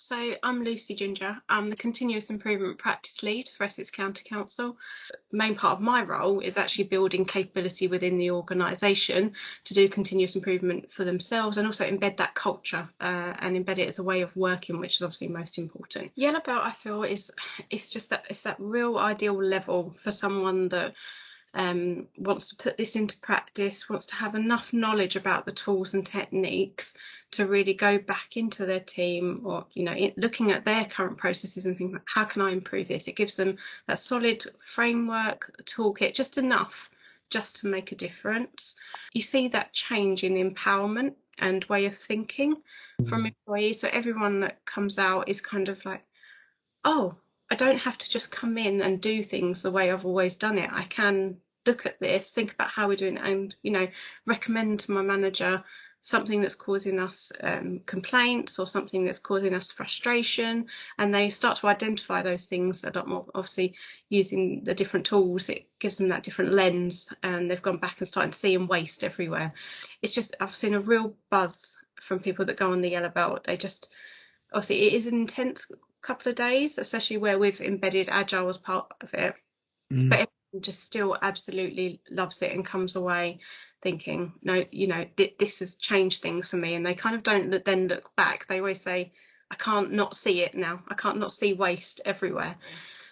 So I'm Lucy Ginger. I'm the Continuous Improvement Practice Lead for Essex County Council. The main part of my role is actually building capability within the organisation to do continuous improvement for themselves and also embed that culture and embed it as a way of working, which is obviously most important. Yellow Belt, I feel, it's that real ideal level for someone that wants to put this into practice, wants to have enough knowledge about the tools and techniques to really go back into their team, or looking at their current processes and thinking, how can I improve this? It gives them that solid framework, toolkit, just enough just to make a difference. You see that change in empowerment and way of thinking from employees. So everyone that comes out is kind of like, oh, I don't have to just come in and do things the way I've always done it. I can look at this, think about how we're doing it, and recommend to my manager something that's causing us complaints or something that's causing us frustration, and they start to identify those things a lot more. Obviously, using the different tools, it gives them that different lens, and they've gone back and started seeing waste everywhere. It's just, I've seen a real buzz from people that go on the Yellow Belt. They just, obviously it is an intense couple of days, especially where we've embedded Agile as part of it, but everyone just still absolutely loves it and comes away thinking, no, this has changed things for me. And they kind of don't then look back. They always say, I can't not see it now. I can't not see waste everywhere.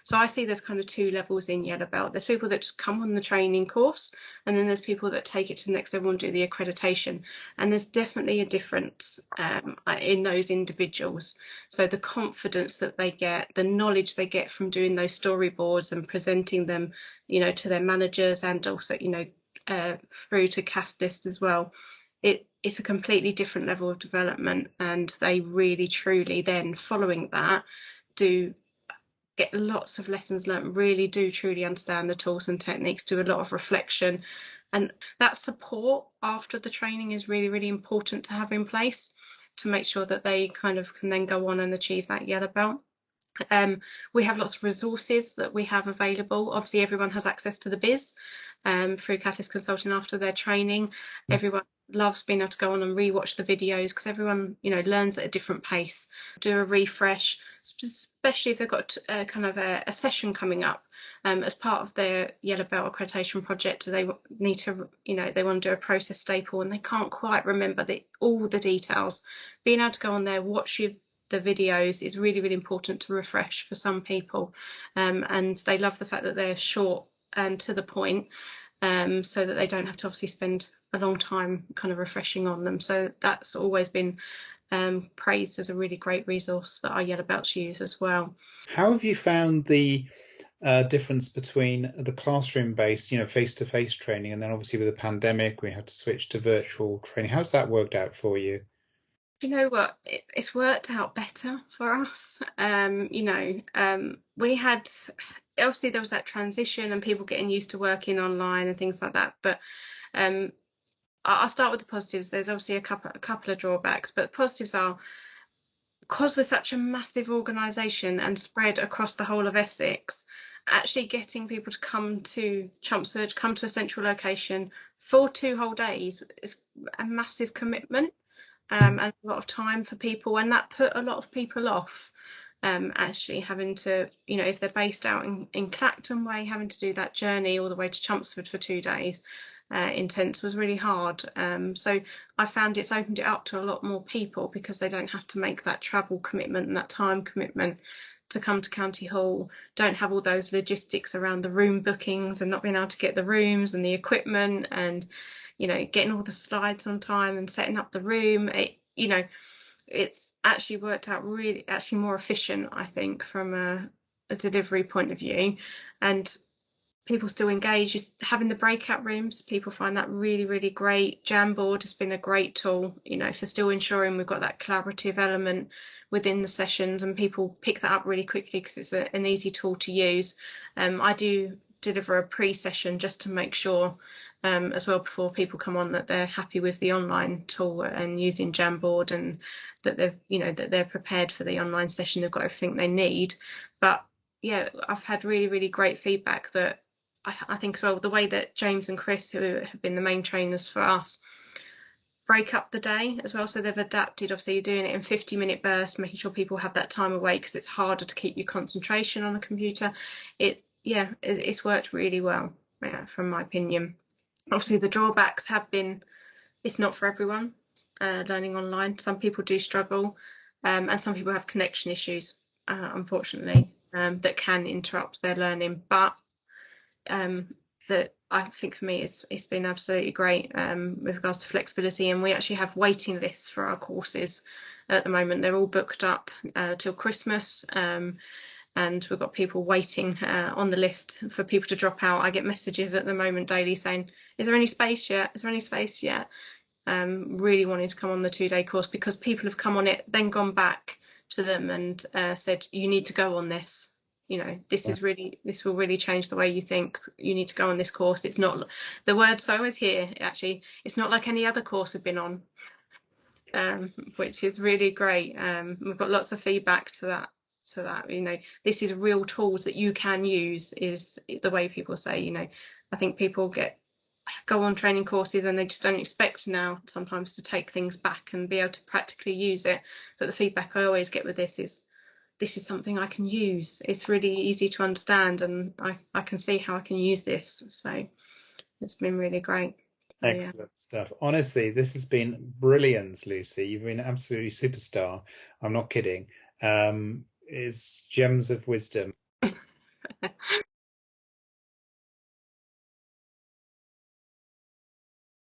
So I see there's kind of two levels in Yellow Belt. There's people that just come on the training course, and then there's people that take it to the next level and do the accreditation. And there's definitely a difference in those individuals. So the confidence that they get, the knowledge they get from doing those storyboards and presenting them, to their managers, and also, through to Catalyst as well. It's a completely different level of development, and they really, truly then, following that, do get lots of lessons learned, really do truly understand the tools and techniques, do a lot of reflection, and that support after the training is really, really important to have in place to make sure that they kind of can then go on and achieve that Yellow Belt. We have lots of resources that we have available. Obviously, everyone has access to the biz through Catalyst Consulting after their training. Everyone loves being able to go on and rewatch the videos, because everyone learns at a different pace. Do a refresh, especially if they've got kind of a session coming up as part of their Yellow Belt accreditation project. They need to, they want to do a process staple and they can't quite remember all the details. Being able to go on there, watch the videos is really, really important to refresh for some people, and they love the fact that they're short and to the point, so that they don't have to obviously spend a long time kind of refreshing on them. So that's always been praised as a really great resource that our Yellow Belts use as well. How have you found the difference between the classroom-based, face-to-face training, and then obviously with the pandemic we had to switch to virtual training? How's that worked out for you? You know what, it's worked out better for us. We had, obviously there was that transition and people getting used to working online and things like that, but I'll start with the positives. There's obviously a couple of drawbacks, but positives are, because we're such a massive organisation and spread across the whole of Essex, actually getting people to come to Chelmsford, come to a central location for 2 whole days is a massive commitment. And a lot of time for people, and that put a lot of people off actually having to, if they're based out in Clacton Way, having to do that journey all the way to Chelmsford for 2 days intense was really hard. So I found it's opened it up to a lot more people, because they don't have to make that travel commitment and that time commitment to come to County Hall, don't have all those logistics around the room bookings and not being able to get the rooms and the equipment, and getting all the slides on time and setting up the room. It's actually worked out really more efficient, I think, from a delivery point of view, and people still engage. Just having the breakout rooms, people find that really, really great. Jamboard has been a great tool, for still ensuring we've got that collaborative element within the sessions, and people pick that up really quickly because it's an easy tool to use. I do deliver a pre-session just to make sure as well, before people come on, that they're happy with the online tool and using Jamboard, and that they're prepared for the online session. They've got everything they need. But yeah, I've had really, really great feedback that I think as well, the way that James and Chris, who have been the main trainers for us, break up the day as well. So they've adapted, obviously you're doing it in 50-minute bursts, making sure people have that time away because it's harder to keep your concentration on a computer. It's worked really well, from my opinion. Obviously the drawbacks have been, it's not for everyone, learning online. Some people do struggle, and some people have connection issues, unfortunately, that can interrupt their learning. But that I think for me it's been absolutely great with regards to flexibility, and we actually have waiting lists for our courses at the moment. They're all booked up till Christmas, and we've got people waiting on the list for people to drop out. I get messages at the moment daily saying, is there any space yet? Is there any space yet? Really wanting to come on the 2-day course, because people have come on it, then gone back to them and said, you need to go on this. This will really change the way you think. You need to go on this course. It's not, the word so is here, actually, it's not like any other course we've been on, which is really great. We've got lots of feedback to that. This is real tools that you can use, is the way people say. I think people go on training courses and they just don't expect now sometimes to take things back and be able to practically use it. But the feedback I always get with this is something I can use. It's really easy to understand, and I can see how I can use this. So it's been really great. Excellent stuff. Honestly, this has been brilliant, Lucy. You've been absolutely superstar. I'm not kidding. It's gems of wisdom.